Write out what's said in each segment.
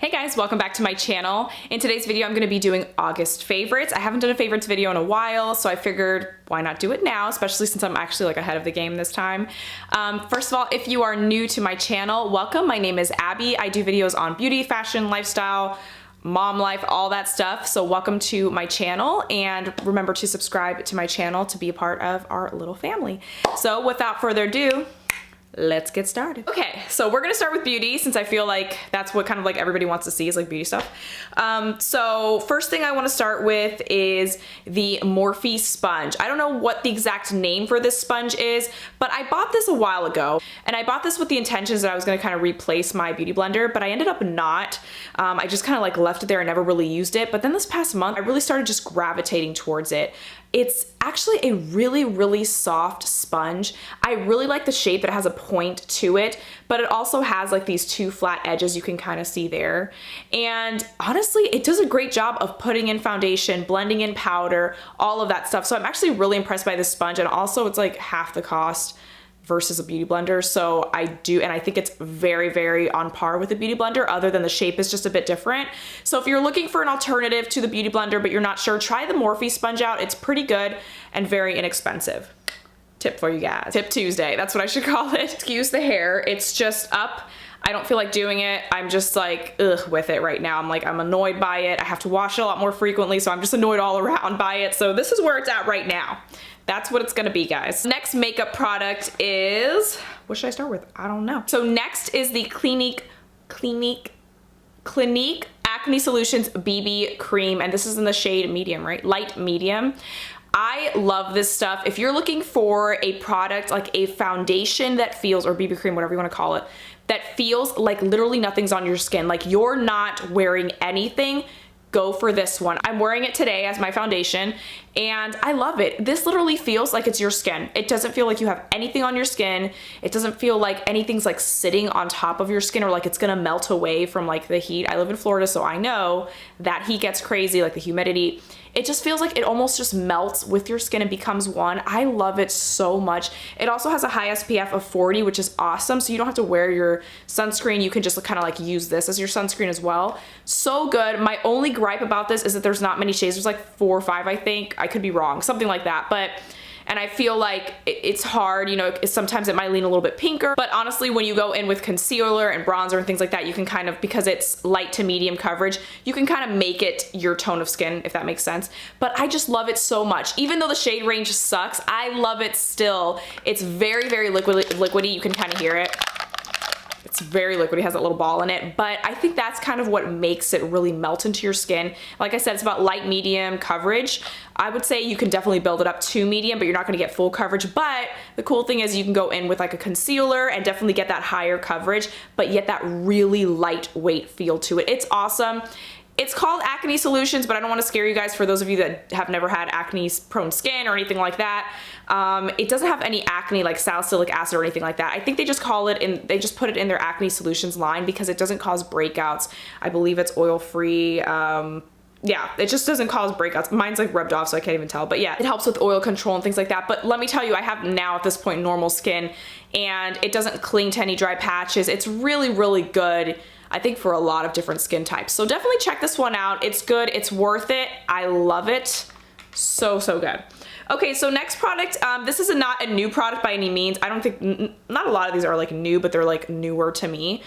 Hey guys, welcome back to my channel. In today's video, I'm gonna be doing August favorites. I haven't done a favorites video in a while, so I figured why not do it now, especially since I'm actually like ahead of the game this time. First of all, if you are new to my channel, welcome. My name is Abby. I do videos on beauty, fashion, lifestyle, mom life, all that stuff. So welcome to my channel, and remember to subscribe to my channel to be a part of our little family. So without further ado, let's get started. Okay, so we're gonna start with beauty since I feel like that's what kind of like everybody wants to see is like beauty stuff. So first thing I wanna start with is the Morphe Sponge. I don't know what the exact name for this sponge is, but I bought this a while ago, and I bought this with the intentions that I was gonna kind of replace my beauty blender, but I ended up not. I just kind of like left it there and never really used it. But then this past month, I really started just gravitating towards it. It's actually a really, really soft sponge. I really like the shape. It has a point to it, but it also has like these two flat edges you can kind of see there. And honestly, it does a great job of putting in foundation, blending in powder, all of that stuff. So I'm actually really impressed by this sponge, and also it's like half the cost versus a beauty blender. So I think it's very, very on par with a beauty blender, other than the shape is just a bit different. So if you're looking for an alternative to the beauty blender, but you're not sure, try the Morphe sponge out. It's pretty good and very inexpensive. Tip for you guys. Tip Tuesday, that's what I should call it. Excuse the hair, it's just up. I don't feel like doing it. I'm just like, ugh, with it right now. I'm annoyed by it. I have to wash it a lot more frequently, so I'm just annoyed all around by it. So this is where it's at right now. That's what it's gonna be, guys. Next makeup product is, what should I start with? I don't know. So next is the Clinique Acne Solutions BB Cream, and this is in the shade medium, right? Light medium. I love this stuff. If you're looking for a product, like a foundation that feels, or BB cream, whatever you wanna call it, that feels like literally nothing's on your skin, like you're not wearing anything, go for this one. I'm wearing it today as my foundation, and I love it. This literally feels like it's your skin. It doesn't feel like you have anything on your skin. It doesn't feel like anything's like sitting on top of your skin or like it's gonna melt away from like the heat. I live in Florida, so I know that heat gets crazy, like the humidity. It just feels like it almost just melts with your skin and becomes one. I love it so much. It also has a high SPF of 40, which is awesome. So you don't have to wear your sunscreen. You can just kind of like use this as your sunscreen as well. So good. My only gripe about this is that there's not many shades. There's like 4 or 5, I think. I could be wrong, something like that. And I feel like it's hard, you know, sometimes it might lean a little bit pinker, but honestly, when you go in with concealer and bronzer and things like that, you can kind of, because it's light to medium coverage, you can kind of make it your tone of skin, if that makes sense. But I just love it so much. Even though the shade range sucks, I love it still. It's very, very liquidy. You can kind of hear it. It's very liquidy, it has that little ball in it, but I think that's kind of what makes it really melt into your skin. Like I said, it's about light medium coverage. I would say you can definitely build it up to medium, but you're not gonna get full coverage. But the cool thing is you can go in with like a concealer and definitely get that higher coverage, but yet that really lightweight feel to it. It's awesome. It's called Acne Solutions, but I don't want to scare you guys for those of you that have never had acne-prone skin or anything like that. It doesn't have any acne like salicylic acid or anything like that. I think they just call it they just put it in their Acne Solutions line because it doesn't cause breakouts. I believe it's oil-free. Yeah, it just doesn't cause breakouts. Mine's like rubbed off, so I can't even tell. But yeah, it helps with oil control and things like that. But let me tell you, I have now at this point normal skin, and it doesn't cling to any dry patches. It's really, really good, I think, for a lot of different skin types. So definitely check this one out. It's good, it's worth it. I love it. So, so good. Okay, so next product, this is not a new product by any means. I don't think, not a lot of these are like new, but they're like newer to me,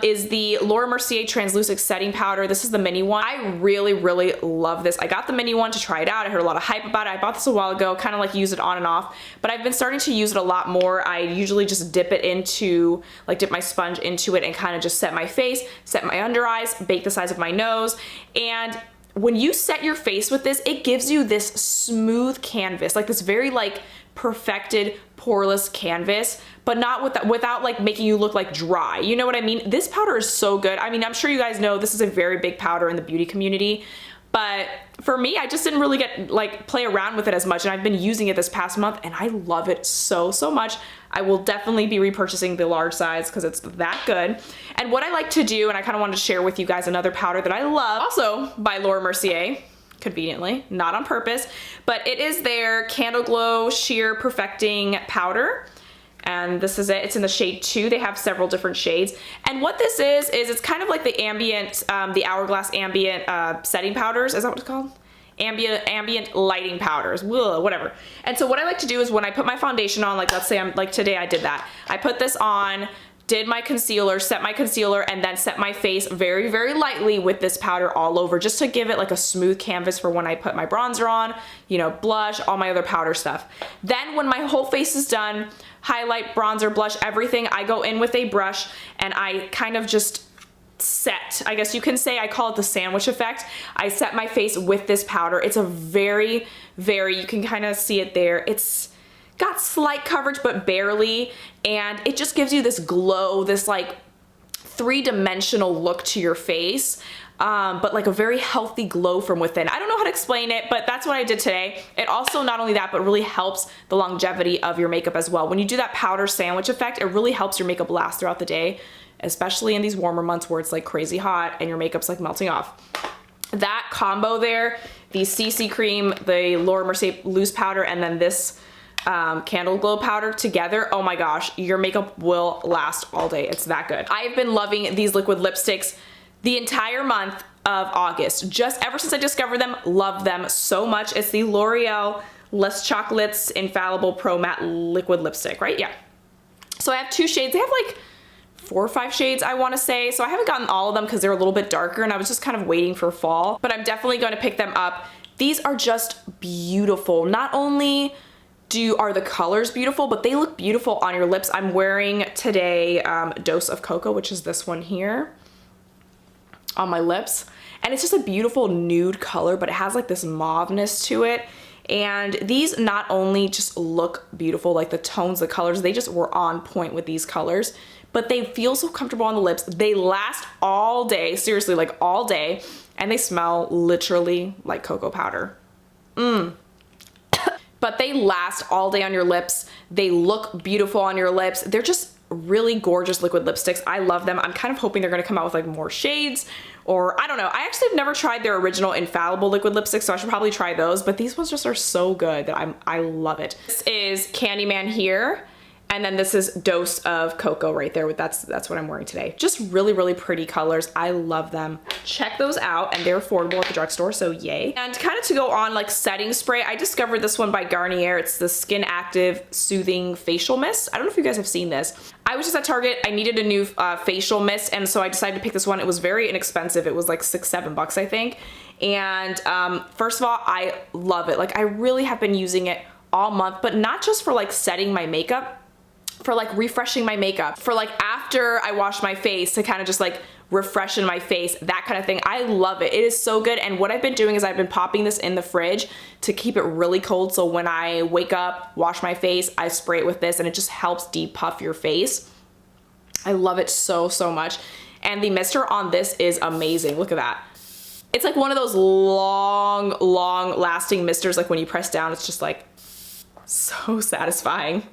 is the Laura Mercier Translucent Setting Powder. This is the mini one. I really, really love this. I got the mini one to try it out. I heard a lot of hype about it. I bought this a while ago, kind of like use it on and off, but I've been starting to use it a lot more. I usually just dip my sponge into it and kind of just set my face, set my under eyes, bake the sides of my nose, and when you set your face with this, it gives you this smooth canvas, like this very like perfected poreless canvas, but not without like making you look like dry. You know what I mean? This powder is so good. I mean, I'm sure you guys know this is a very big powder in the beauty community, but for me, I just didn't really get like play around with it as much, and I've been using it this past month, and I love it so, so much. I will definitely be repurchasing the large size because it's that good. And what I like to do, and I kind of wanted to share with you guys another powder that I love, also by Laura Mercier, conveniently, not on purpose, but it is their Candle Glow Shear Perfecting Powder. And this is it. It's in the shade 2. They have several different shades. And what this is it's kind of like the ambient, the Hourglass ambient setting powders. Is that what it's called? Ambient lighting powders. Ugh, whatever. And so what I like to do is when I put my foundation on, like let's say like today I did that. I put this on, did my concealer, set my concealer, and then set my face very, very lightly with this powder all over, just to give it like a smooth canvas for when I put my bronzer on, you know, blush, all my other powder stuff. Then when my whole face is done, highlight, bronzer, blush, everything, I go in with a brush and I kind of just set, I guess you can say, I call it the sandwich effect. I set my face with this powder. It's a very, very, you can kind of see it there. It's got slight coverage, but barely. And it just gives you this glow, this like three-dimensional look to your face. But like a very healthy glow from within. I don't know how to explain it, but that's what I did today. It also, not only that, but really helps the longevity of your makeup as well. When you do that powder sandwich effect, it really helps your makeup last throughout the day, especially in these warmer months where it's like crazy hot and your makeup's like melting off. That combo there, the CC cream, the Laura Mercier loose powder, and then this Candle Glow powder together, oh my gosh, your makeup will last all day. It's that good. I've been loving these liquid lipsticks the entire month of August. Just ever since I discovered them, love them so much. It's the L'Oreal Les Chocolates Infallible Pro Matte Liquid Lipstick, right? Yeah. So I have 2 shades. They have like 4 or 5 shades, I want to say. So I haven't gotten all of them because they're a little bit darker and I was just kind of waiting for fall, but I'm definitely going to pick them up. These are just beautiful. Not only are the colors beautiful, but they look beautiful on your lips. I'm wearing today Dose of Cocoa, which is this one here on my lips. And it's just a beautiful nude color, but it has like this mauveness to it. And these not only just look beautiful, like the tones, the colors, they just were on point with these colors, but they feel so comfortable on the lips. They last all day, seriously, like all day. And they smell literally like cocoa powder. But they last all day on your lips. They look beautiful on your lips. They're just really gorgeous liquid lipsticks. I love them. I'm kind of hoping they're gonna come out with like more shades, or I don't know. I actually have never tried their original Infallible liquid lipsticks, so I should probably try those, but these ones just are so good that I love it. This is Candyman here. And then this is Dose of Cocoa right there. That's what I'm wearing today. Just really, really pretty colors. I love them. Check those out, and they're affordable at the drugstore, so yay. And kind of to go on like setting spray, I discovered this one by Garnier. It's the Skin Active Soothing Facial Mist. I don't know if you guys have seen this. I was just at Target. I needed a new facial mist, and so I decided to pick this one. It was very inexpensive. It was like $6-7, I think. And first of all, I love it. Like I really have been using it all month, but not just for like setting my makeup, for like refreshing my makeup, for like after I wash my face to kind of just like refreshen my face, that kind of thing. I love it. It is so good. And what I've been doing is I've been popping this in the fridge to keep it really cold. So when I wake up, wash my face, I spray it with this, and it just helps depuff your face. I love it so, so much. And the mister on this is amazing. Look at that. It's like one of those long lasting misters. Like when you press down, it's just like so satisfying.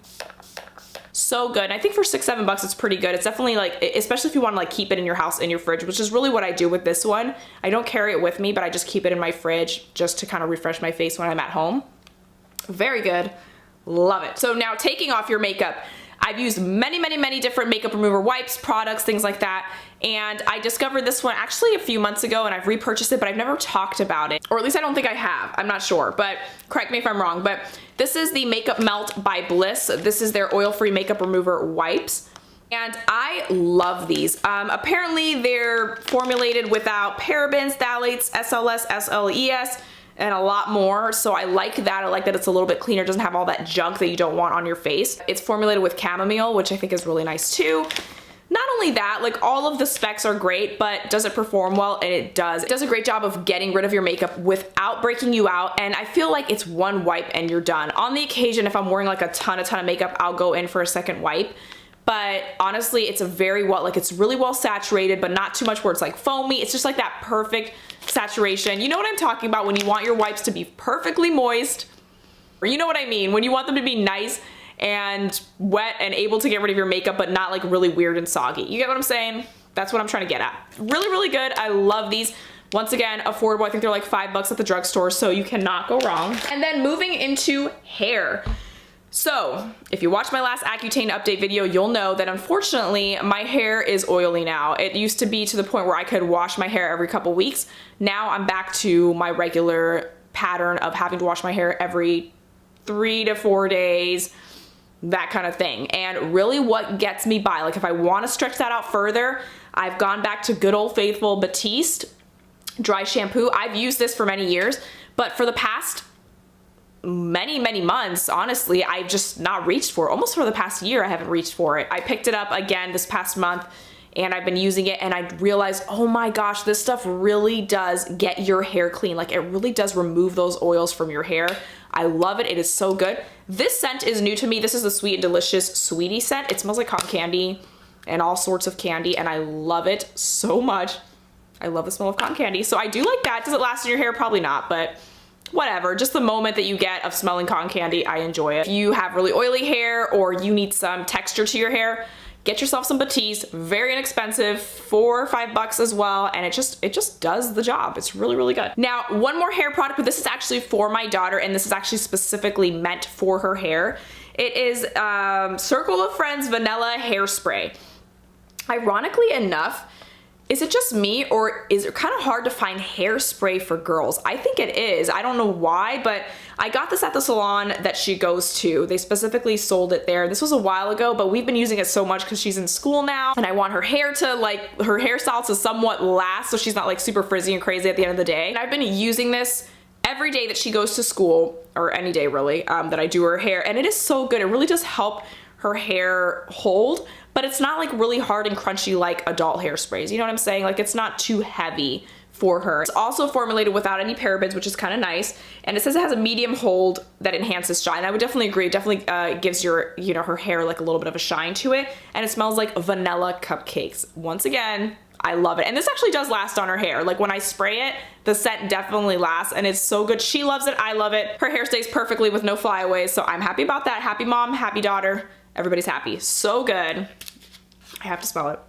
So good. And I think for $6-7 it's pretty good. It's definitely like, especially if you want to like keep it in your house, in your fridge, which is really what I do with this one. I don't carry it with me, but I just keep it in my fridge just to kind of refresh my face when I'm at home. Very good. Love it. So now taking off your makeup, I've used many different makeup remover wipes, products, things like that. And I discovered this one actually a few months ago, and I've repurchased it, but I've never talked about it. Or at least I don't think I have. I'm not sure, but correct me if I'm wrong. But this is the Makeup Melt by Bliss. This is their oil-free makeup remover wipes. And I love these. Apparently they're formulated without parabens, phthalates, SLS, SLES, and a lot more. So I like that. I like that it's a little bit cleaner. It doesn't have all that junk that you don't want on your face. It's formulated with chamomile, which I think is really nice too. Not only that, like all of the specs are great, but does it perform well? And it does. It does a great job of getting rid of your makeup without breaking you out. And I feel like it's one wipe and you're done. On the occasion, if I'm wearing like a ton of makeup, I'll go in for a second wipe. But honestly, it's a very well, like it's really well saturated, but not too much where it's like foamy. It's just like that perfect saturation. You know what I'm talking about when you want your wipes to be perfectly moist, or you know what I mean, when you want them to be nice and wet and able to get rid of your makeup, but not like really weird and soggy. You get what I'm saying? That's what I'm trying to get at. Really good. I love these. Once again, affordable. I think they're like $5 at the drugstore, so you cannot go wrong. And then moving into hair. So if you watched my last Accutane update video, you'll know that unfortunately my hair is oily now. It used to be to the point where I could wash my hair every couple weeks. Now I'm back to my regular pattern of having to wash my hair every 3 to 4 days, that kind of thing. And really what gets me by, like if I want to stretch that out further, I've gone back to good old faithful Batiste Dry Shampoo. I've used this for many years, but for the past many months, honestly, I've just not reached for it. Almost for the past year, I haven't reached for it. I picked it up again this past month and I've been using it, and I realized, oh my gosh, this stuff really does get your hair clean. Like it really does remove those oils from your hair. I love it. It is so good. This scent is new to me. This is the Sweet and Delicious Sweetie scent. It smells like cotton candy and all sorts of candy, and I love it so much. I love the smell of cotton candy. So I do like that. Does it last in your hair? Probably not, but whatever. Just the moment that you get of smelling cotton candy, I enjoy it. If you have really oily hair or you need some texture to your hair, get yourself some Batiste. Very inexpensive, $4 or $5 as well, and it just does the job. It's really good. Now, one more hair product, but this is actually for my daughter, and this is actually specifically meant for her hair. It is Circle of Friends Vanilla Hairspray. Ironically enough, is it just me, or is it kind of hard to find hairspray for girls? I think it is. I don't know why, but I got this at the salon that she goes to. They specifically sold it there. This was a while ago, but we've been using it so much because she's in school now, and I want her hair to, like, her hairstyle to somewhat last so she's not like super frizzy and crazy at the end of the day. And I've been using this every day that she goes to school, or any day really, that I do her hair, and it is so good. It really does help her hair hold, but it's not like really hard and crunchy like adult hairsprays. You know what I'm saying? Like it's not too heavy for her. It's also formulated without any parabens, which is kind of nice. And it says it has a medium hold that enhances shine. I would definitely agree. It definitely gives your, you know, her hair like a little bit of a shine to it. And it smells like vanilla cupcakes. Once again, I love it. And this actually does last on her hair. Like when I spray it, the scent definitely lasts, and it's so good. She loves it. I love it. Her hair stays perfectly with no flyaways. So I'm happy about that. Happy mom, happy daughter. Everybody's happy. So good. I have to smell it.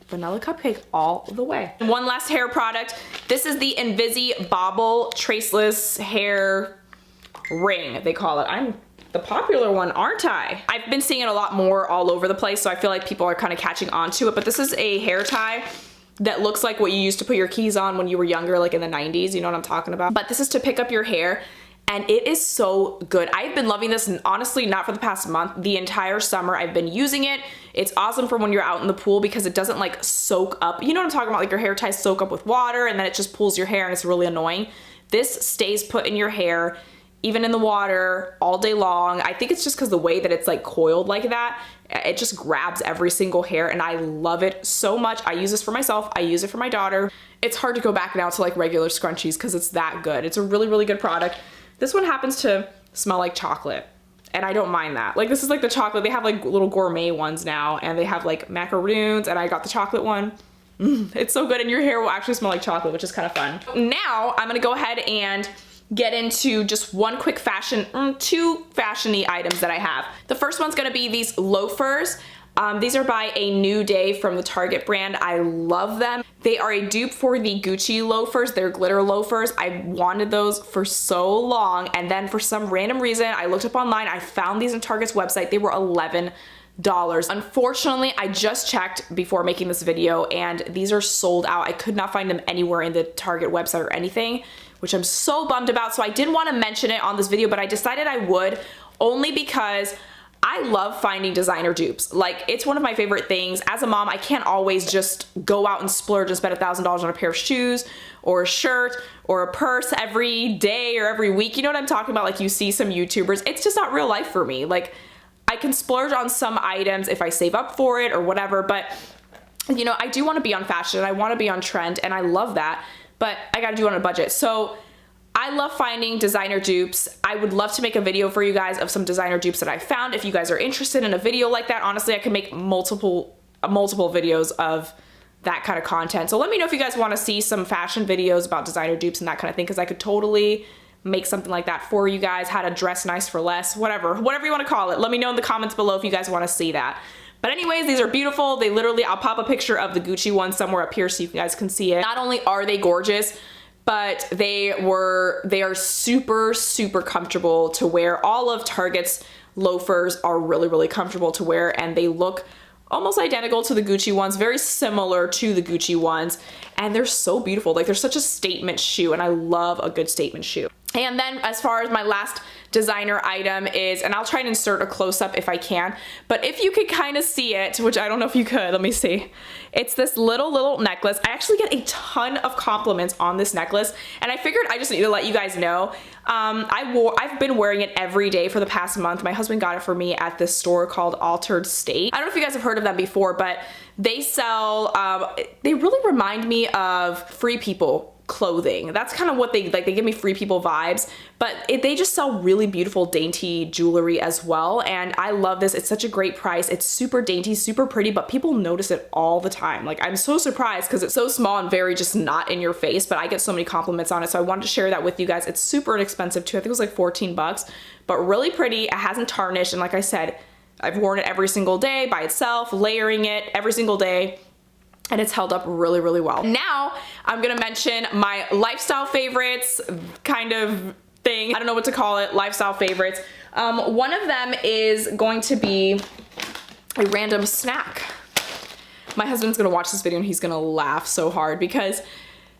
Vanilla cupcake all the way. One last hair product. This is the Invisi Bobble Traceless Hair Ring, they call it. I'm the popular one, aren't I? I've been seeing it a lot more all over the place, so I feel like people are kind of catching on to it, but this is a hair tie that looks like what you used to put your keys on when you were younger, like in the 90s, you know what I'm talking about? But this is to pick up your hair, and it is so good. I've been loving this, and honestly, not for the past month, the entire summer I've been using it. It's awesome for when you're out in the pool because it doesn't like soak up. You know what I'm talking about? Like your hair ties soak up with water and then it just pulls your hair, and it's really annoying. This stays put in your hair, even in the water, all day long. I think it's just because the way that it's like coiled like that, it just grabs every single hair, and I love it so much. I use this for myself. I use it for my daughter. It's hard to go back now to like regular scrunchies because it's that good. It's a really good product. This one happens to smell like chocolate, and I don't mind that. Like this is like the chocolate. They have like little gourmet ones now, and they have like macaroons, and I got the chocolate one. It's so good, and your hair will actually smell like chocolate, which is kind of fun. Now I'm gonna go ahead and get into just one quick two fashion-y items that I have. The first one's gonna be these loafers. These are by A New Day from the Target brand. I love them. They are a dupe for the Gucci loafers. They're glitter loafers. I wanted those for so long, and then for some random reason, I looked up online, I found these on Target's website. They were $11. Unfortunately, I just checked before making this video, and these are sold out. I could not find them anywhere in the Target website or anything, which I'm so bummed about. So I didn't want to mention it on this video, but I decided I would, only because I love finding designer dupes. Like, it's one of my favorite things. As a mom, I can't always just go out and splurge and spend $1,000 on a pair of shoes or a shirt or a purse every day or every week. You know what I'm talking about? Like, you see some YouTubers. It's just not real life for me. Like, I can splurge on some items if I save up for it or whatever, but you know, I do want to be on fashion, I want to be on trend, and I love that, but I got to do it on a budget. So I love finding designer dupes. I would love to make a video for you guys of some designer dupes that I found. If you guys are interested in a video like that, honestly, I can make multiple videos of that kind of content. So let me know if you guys want to see some fashion videos about designer dupes and that kind of thing, because I could totally make something like that for you guys. How to dress nice for less, whatever you want to call it. Let me know in the comments below if you guys want to see that. But anyways, these are beautiful. They literally, I'll pop a picture of the Gucci one somewhere up here so you guys can see it. Not only are they gorgeous, but they are super, super comfortable to wear. All of Target's loafers are really, really comfortable to wear, and they look almost identical to the Gucci ones, very similar to the Gucci ones, and they're so beautiful. Like, they're such a statement shoe, and I love a good statement shoe. And then as far as my last designer item is, and I'll try and insert a close-up if I can, but if you could kind of see it, which I don't know if you could, let me see. It's this little necklace. I actually get a ton of compliments on this necklace, and I figured I just need to let you guys know. I've been wearing it every day for the past month. My husband got it for me at this store called Altered State. I don't know if you guys have heard of them before, but they sell, they really remind me of Free People clothing. That's kind of what they like. They give me Free People vibes, but they just sell really beautiful dainty jewelry as well, and I love this. It's such a great price. It's super dainty, super pretty, but people notice it all the time. Like, I'm so surprised because it's so small and very just not in your face, but I get so many compliments on it, so I wanted to share that with you guys. It's super inexpensive too. I think it was like 14 bucks, but really pretty. It hasn't tarnished, and like I said, I've worn it every single day by itself, layering it every single day, and it's held up really, really well. Now, I'm gonna mention my lifestyle favorites kind of thing. I don't know what to call it, lifestyle favorites. One of them is going to be a random snack. My husband's gonna watch this video and he's gonna laugh so hard because,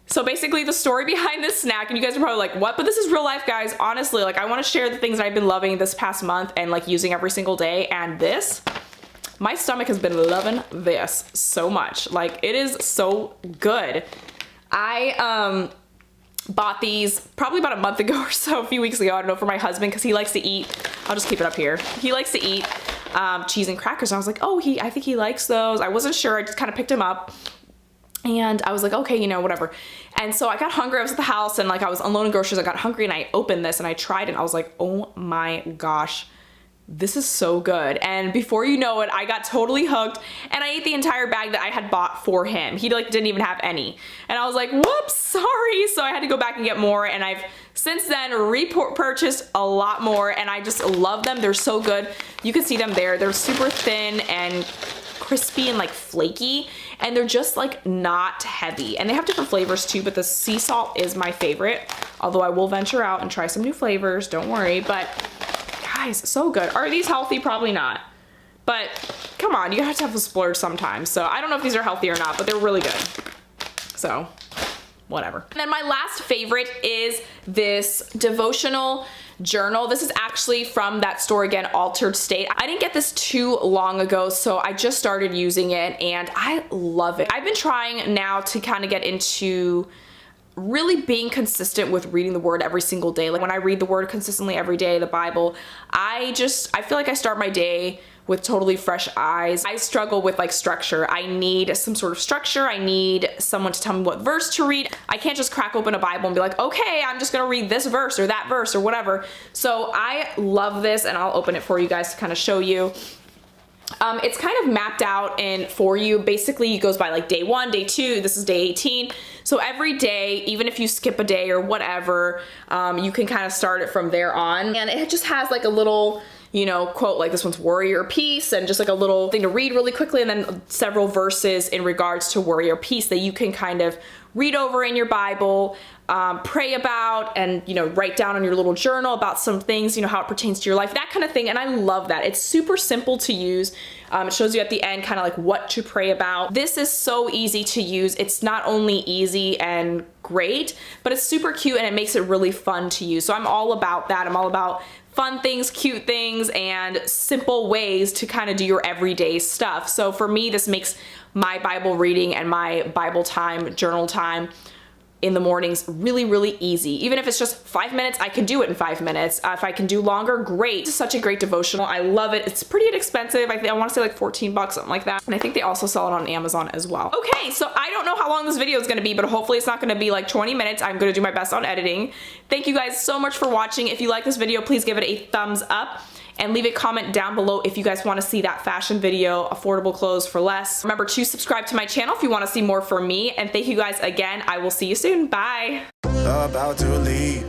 so basically the story behind this snack, and you guys are probably like, what? But this is real life, guys. Honestly, like, I wanna share the things that I've been loving this past month and like using every single day, and this, my stomach has been loving this so much. Like, it is so good. I bought these probably about a month ago or so, a few weeks ago, I don't know, for my husband, because he likes to eat, I'll just keep it up here. He likes to eat cheese and crackers. And I was like, oh, I think he likes those. I wasn't sure, I just kind of picked him up. And I was like, okay, you know, whatever. And so I got hungry, I was at the house, and like I was unloading groceries, I got hungry, and I opened this and I tried it, and I was like, oh my gosh, this is so good. And before you know it, I got totally hooked, and I ate the entire bag that I had bought for him. He like didn't even have any. And I was like, whoops, sorry. So I had to go back and get more, and I've since then purchased a lot more, and I just love them. They're so good. You can see them there. They're super thin and crispy and like flaky, and they're just like not heavy. And they have different flavors too, but the sea salt is my favorite. Although I will venture out and try some new flavors, don't worry. But guys, so good. Are these healthy? Probably not. But come on, you have to have a splurge sometimes. So I don't know if these are healthy or not, but they're really good. So whatever. And then my last favorite is this Devotional Journal. This is actually from that store again, Altered State. I didn't get this too long ago, so I just started using it and I love it. I've been trying now to kind of get into really being consistent with reading the word every single day. Like, when I read the word consistently every day, the Bible, I feel like I start my day with totally fresh eyes. I struggle with like structure. I need some sort of structure. I need someone to tell me what verse to read. I can't just crack open a Bible and be like, okay, I'm just gonna read this verse or that verse or whatever. So I love this, and I'll open it for you guys to kind of show you. It's kind of mapped out for you. Basically, it goes by like day 1, day 2, this is day 18. So every day, even if you skip a day or whatever, you can kind of start it from there on. And it just has like a little, you know, quote, like this one's warrior peace, and just like a little thing to read really quickly, and then several verses in regards to warrior peace that you can kind of read over in your Bible, pray about, and, you know, write down on your little journal about some things, you know, how it pertains to your life, that kind of thing. And I love that. It's super simple to use. It shows you at the end kind of like what to pray about. This is so easy to use. It's not only easy and great, but it's super cute, and it makes it really fun to use. So I'm all about that. I'm all about fun things, cute things, and simple ways to kind of do your everyday stuff. So for me, this makes my Bible reading and my Bible time, journal time in the mornings really, really easy. Even if it's just 5 minutes, I can do it in 5 minutes. If I can do longer, great. It's such a great devotional. I love it. It's pretty inexpensive. I want to say like 14 bucks, something like that. And I think they also sell it on Amazon as well. Okay, so I don't know how long this video is going to be, but hopefully it's not going to be like 20 minutes. I'm going to do my best on editing. Thank you guys so much for watching. If you like this video, please give it a thumbs up. And leave a comment down below if you guys want to see that fashion video, affordable clothes for less. Remember to subscribe to my channel if you want to see more from me. And thank you guys again. I will see you soon. Bye. About to leave,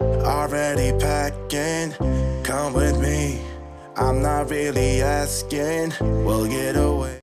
already packing. Come with me, I'm not really asking. We'll get away.